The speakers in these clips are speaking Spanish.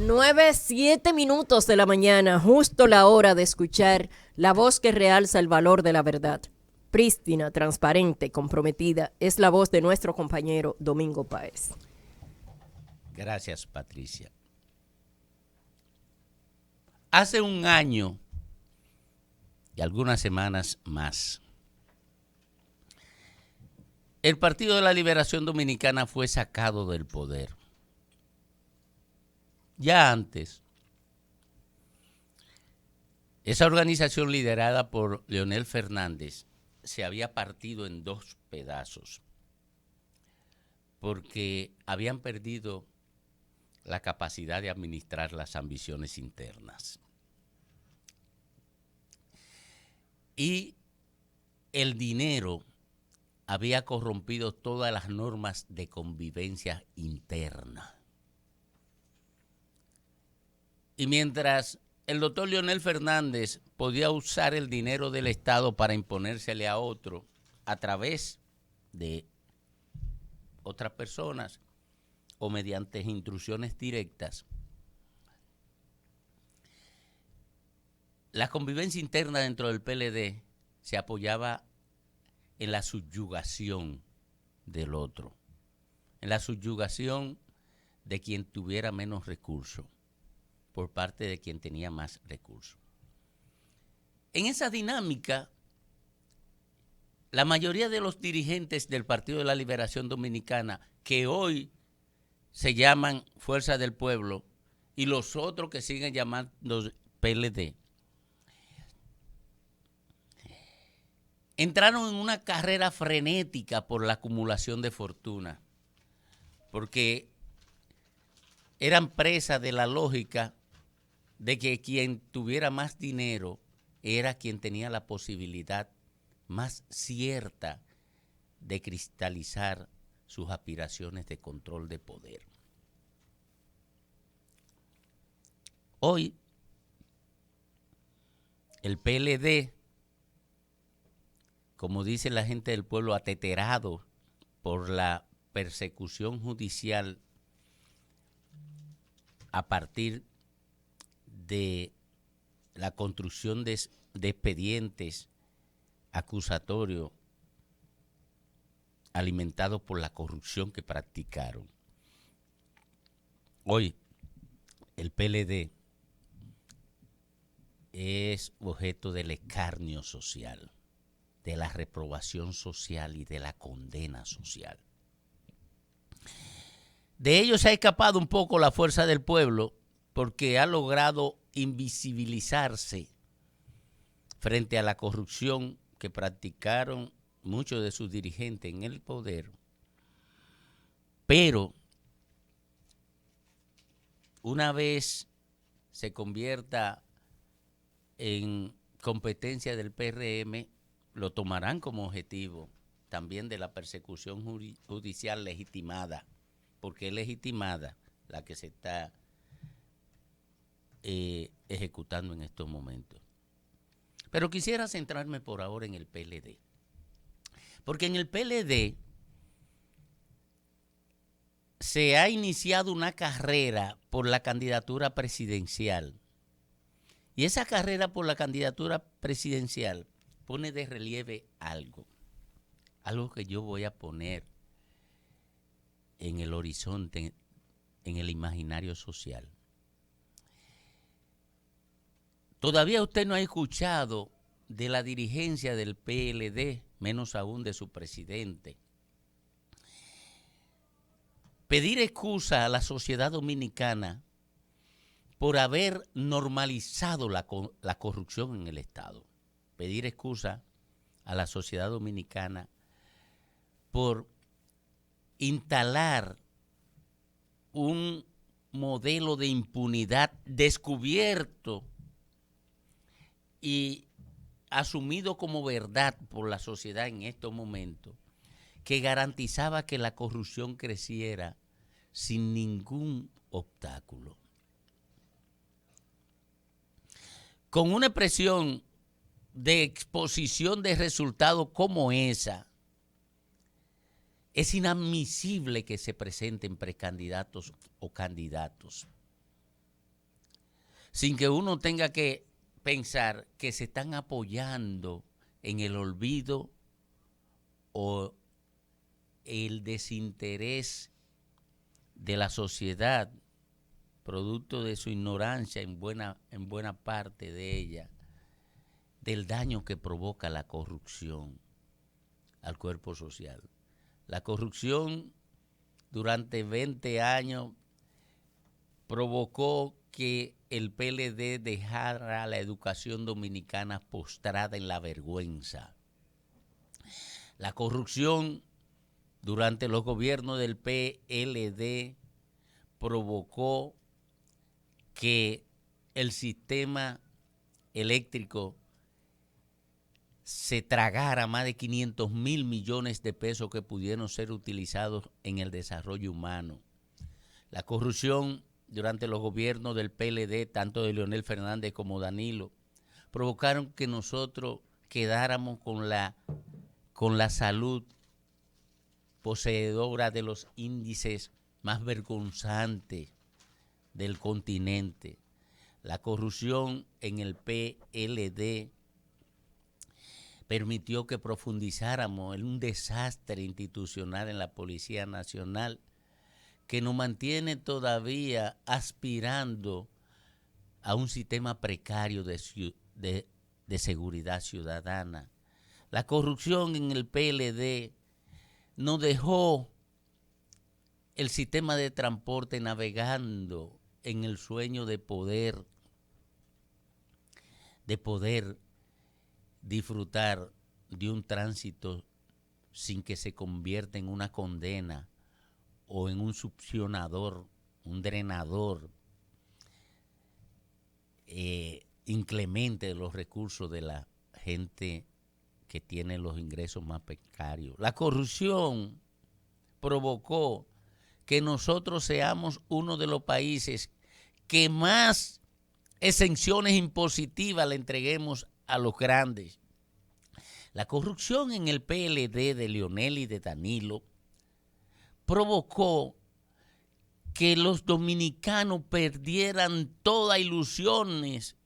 9:07 de la mañana, justo la hora de escuchar la voz que realza el valor de la verdad. Prístina, transparente, comprometida, es la voz de nuestro compañero Domingo Páez. Gracias, Patricia. Hace un año y algunas semanas más, el Partido de la Liberación Dominicana fue sacado del poder. Ya antes, esa organización liderada por Leonel Fernández se había partido en dos pedazos porque habían perdido la capacidad de administrar las ambiciones internas. Y el dinero había corrompido todas las normas de convivencia interna. Y mientras el doctor Leonel Fernández podía usar el dinero del Estado para imponérsele a otro a través de otras personas o mediante instrucciones directas, la convivencia interna dentro del PLD se apoyaba en la subyugación del otro, en la subyugación de quien tuviera menos recursos por parte de quien tenía más recursos. En esa dinámica, la mayoría de los dirigentes del Partido de la Liberación Dominicana, que hoy se llaman Fuerza del Pueblo, y los otros que siguen llamando PLD, entraron en una carrera frenética por la acumulación de fortuna, porque eran presas de la lógica de que quien tuviera más dinero era quien tenía la posibilidad más cierta de cristalizar sus aspiraciones de control de poder. Hoy, el PLD, como dice la gente del pueblo, ateterado por la persecución judicial a partir de la construcción de expedientes acusatorios alimentados por la corrupción que practicaron. Hoy, el PLD es objeto del escarnio social, de la reprobación social y de la condena social. De ello se ha escapado un poco la Fuerza del Pueblo porque ha logrado invisibilizarse frente a la corrupción que practicaron muchos de sus dirigentes en el poder. Pero una vez se convierta en competencia del PRM, lo tomarán como objetivo también de la persecución judicial legitimada, porque es legitimada la que se está ejecutando en estos momentos. Pero quisiera centrarme por ahora en el PLD, porque en el PLD se ha iniciado una carrera por la candidatura presidencial, y esa carrera por la candidatura presidencial pone de relieve algo que yo voy a poner en el horizonte, en el imaginario social. Todavía usted no ha escuchado de la dirigencia del PLD, menos aún de su presidente, pedir excusa a la sociedad dominicana por haber normalizado la corrupción en el Estado. Pedir excusa a la sociedad dominicana por instalar un modelo de impunidad descubierto y asumido como verdad por la sociedad en estos momentos, que garantizaba que la corrupción creciera sin ningún obstáculo. Con una expresión de exposición de resultados como esa, es inadmisible que se presenten precandidatos o candidatos sin que uno tenga que pensar que se están apoyando en el olvido o el desinterés de la sociedad, producto de su ignorancia en buena parte de ella, del daño que provoca la corrupción al cuerpo social. La corrupción durante 20 años provocó que el PLD dejara a la educación dominicana postrada en la vergüenza. La corrupción durante los gobiernos del PLD provocó que el sistema eléctrico se tragara más de 500,000 millones de pesos que pudieron ser utilizados en el desarrollo humano. La corrupción durante los gobiernos del PLD, tanto de Leonel Fernández como Danilo, provocaron que nosotros quedáramos con la salud poseedora de los índices más vergonzantes del continente. La corrupción en el PLD permitió que profundizáramos en un desastre institucional en la Policía Nacional que nos mantiene todavía aspirando a un sistema precario de seguridad ciudadana. La corrupción en el PLD nos dejó el sistema de transporte navegando en el sueño de poder disfrutar de un tránsito sin que se convierta en una condena o en un succionador, un drenador inclemente de los recursos de la gente que tiene los ingresos más precarios. La corrupción provocó que nosotros seamos uno de los países que más exenciones impositivas le entreguemos a los grandes. La corrupción en el PLD de Leonel y de Danilo provocó que los dominicanos perdieran todas ilusiones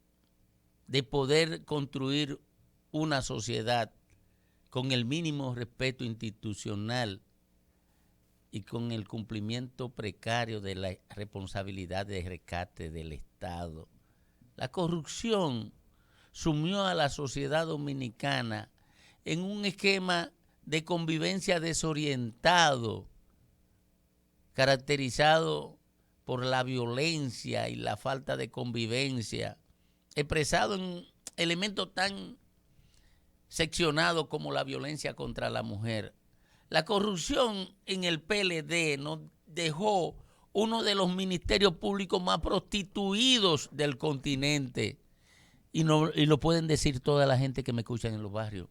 de poder construir una sociedad con el mínimo respeto institucional y con el cumplimiento precario de la responsabilidad de rescate del Estado. La corrupción sumió a la sociedad dominicana en un esquema de convivencia desorientado, caracterizado por la violencia y la falta de convivencia, expresado en elementos tan seccionados como la violencia contra la mujer. La corrupción en el PLD nos dejó uno de los ministerios públicos más prostituidos del continente. Y lo pueden decir toda la gente que me escuchan en los barrios.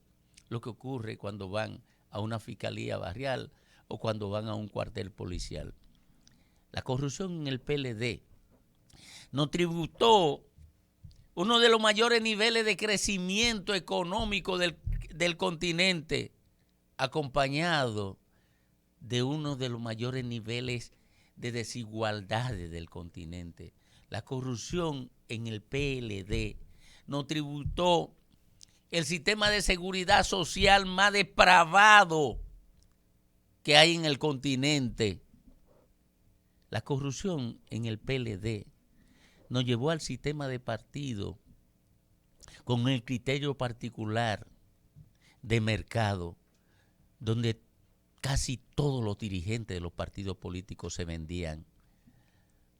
Lo que ocurre cuando van a una fiscalía barrial o cuando van a un cuartel policial. La corrupción en el PLD nos tributó uno de los mayores niveles de crecimiento económico del continente, acompañado de uno de los mayores niveles de desigualdades del continente. La corrupción en el PLD nos tributó el sistema de seguridad social más depravado que hay en el continente. La corrupción en el PLD nos llevó al sistema de partido con el criterio particular de mercado, donde casi todos los dirigentes de los partidos políticos se vendían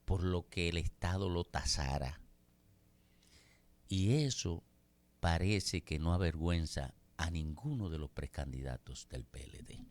por lo que el Estado lo tasara. Y eso parece que no avergüenza a ninguno de los precandidatos del PLD.